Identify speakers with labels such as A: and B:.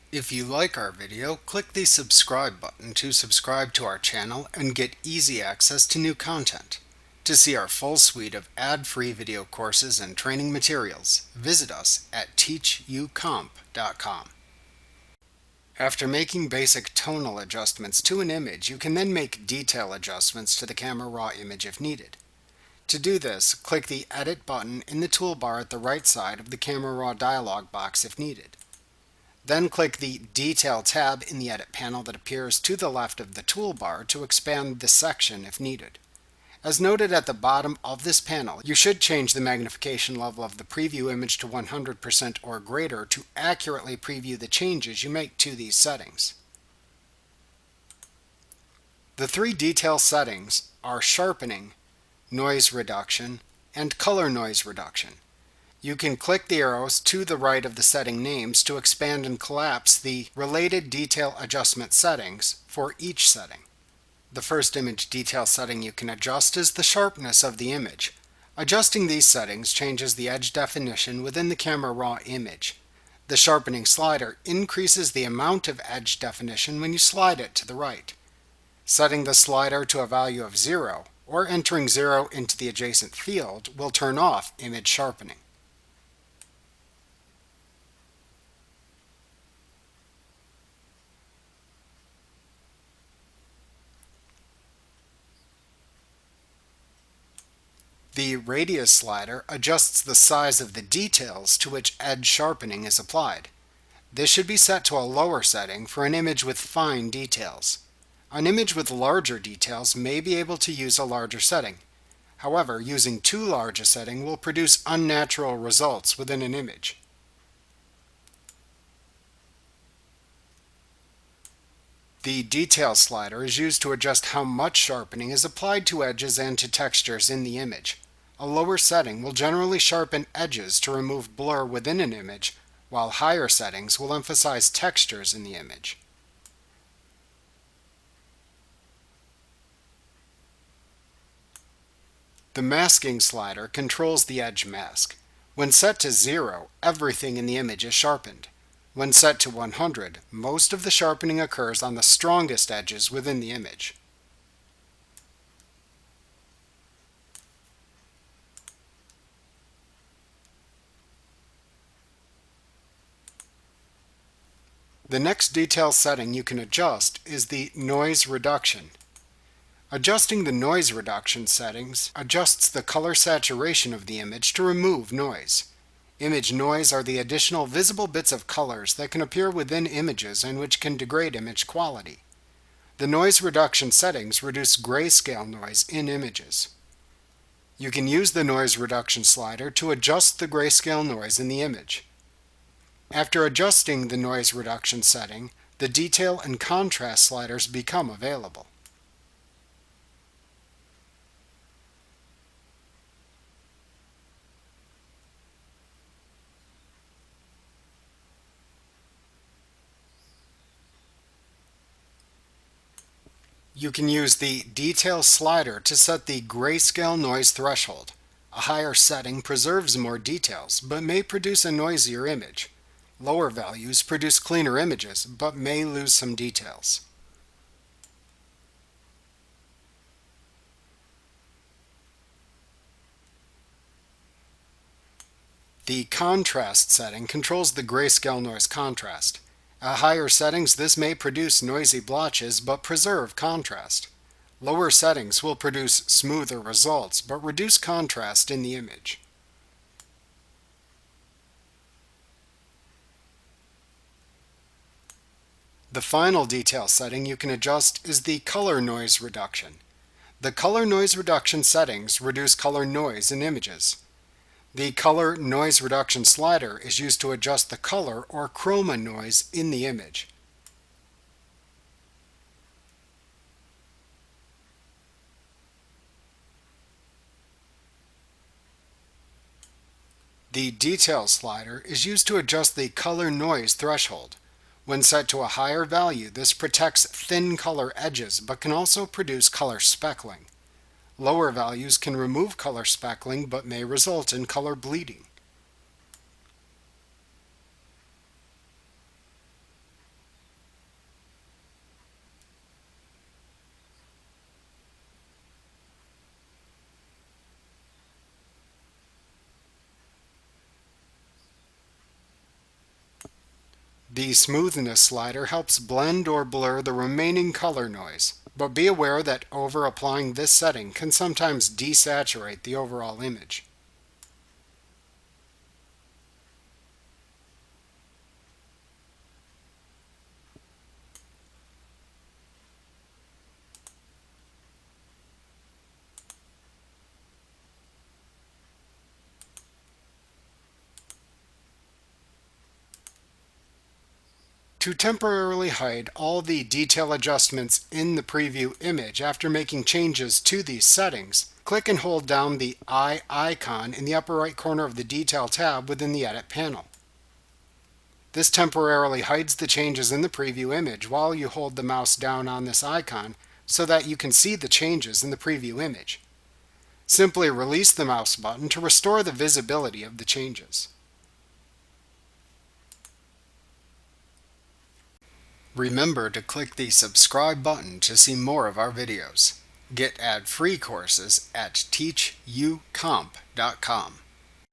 A: If you like our video, click the subscribe button to subscribe to our channel and get easy access to new content. To see our full suite of ad-free video courses and training materials, visit us at teachucomp.com. After making basic tonal adjustments to an image, you can then make detail adjustments to the Camera Raw image if needed. To do this, click the Edit button in the toolbar at the right side of the Camera Raw dialog box if needed. Then click the Detail tab in the Edit panel that appears to the left of the toolbar to expand the section if needed. As noted at the bottom of this panel, you should change the magnification level of the preview image to 100% or greater to accurately preview the changes you make to these settings. The three detail settings are sharpening, noise reduction, and color noise reduction. You can click the arrows to the right of the setting names to expand and collapse the related detail adjustment settings for each setting. The first image detail setting you can adjust is the sharpness of the image. Adjusting these settings changes the edge definition within the Camera Raw image. The sharpening slider increases the amount of edge definition when you slide it to the right. Setting the slider to a value of 0 or entering 0 into the adjacent field will turn off image sharpening. The radius slider adjusts the size of the details to which edge sharpening is applied. This should be set to a lower setting for an image with fine details. An image with larger details may be able to use a larger setting. However, using too large a setting will produce unnatural results within an image. The Detail slider is used to adjust how much sharpening is applied to edges and to textures in the image. A lower setting will generally sharpen edges to remove blur within an image, while higher settings will emphasize textures in the image. The Masking slider controls the edge mask. When set to 0, everything in the image is sharpened. When set to 100, most of the sharpening occurs on the strongest edges within the image. The next detail setting you can adjust is the noise reduction. Adjusting the noise reduction settings adjusts the color saturation of the image to remove noise. Image noise are the additional visible bits of colors that can appear within images and which can degrade image quality. The noise reduction settings reduce grayscale noise in images. You can use the noise reduction slider to adjust the grayscale noise in the image. After adjusting the noise reduction setting, the detail and contrast sliders become available. You can use the Detail slider to set the grayscale noise threshold. A higher setting preserves more details, but may produce a noisier image. Lower values produce cleaner images, but may lose some details. The Contrast setting controls the grayscale noise contrast. At higher settings, this may produce noisy blotches but preserve contrast. Lower settings will produce smoother results but reduce contrast in the image. The final detail setting you can adjust is the color noise reduction. The color noise reduction settings reduce color noise in images. The color noise reduction slider is used to adjust the color or chroma noise in the image. The Detail slider is used to adjust the color noise threshold. When set to a higher value, this protects thin color edges but can also produce color speckling. Lower values can remove color speckling but may result in color bleeding. The smoothness slider helps blend or blur the remaining color noise, but be aware that over-applying this setting can sometimes desaturate the overall image. To temporarily hide all the detail adjustments in the preview image after making changes to these settings, click and hold down the eye icon in the upper right corner of the Detail tab within the Edit panel. This temporarily hides the changes in the preview image while you hold the mouse down on this icon so that you can see the changes in the preview image. Simply release the mouse button to restore the visibility of the changes. Remember to click the subscribe button to see more of our videos. Get ad-free courses at teachucomp.com.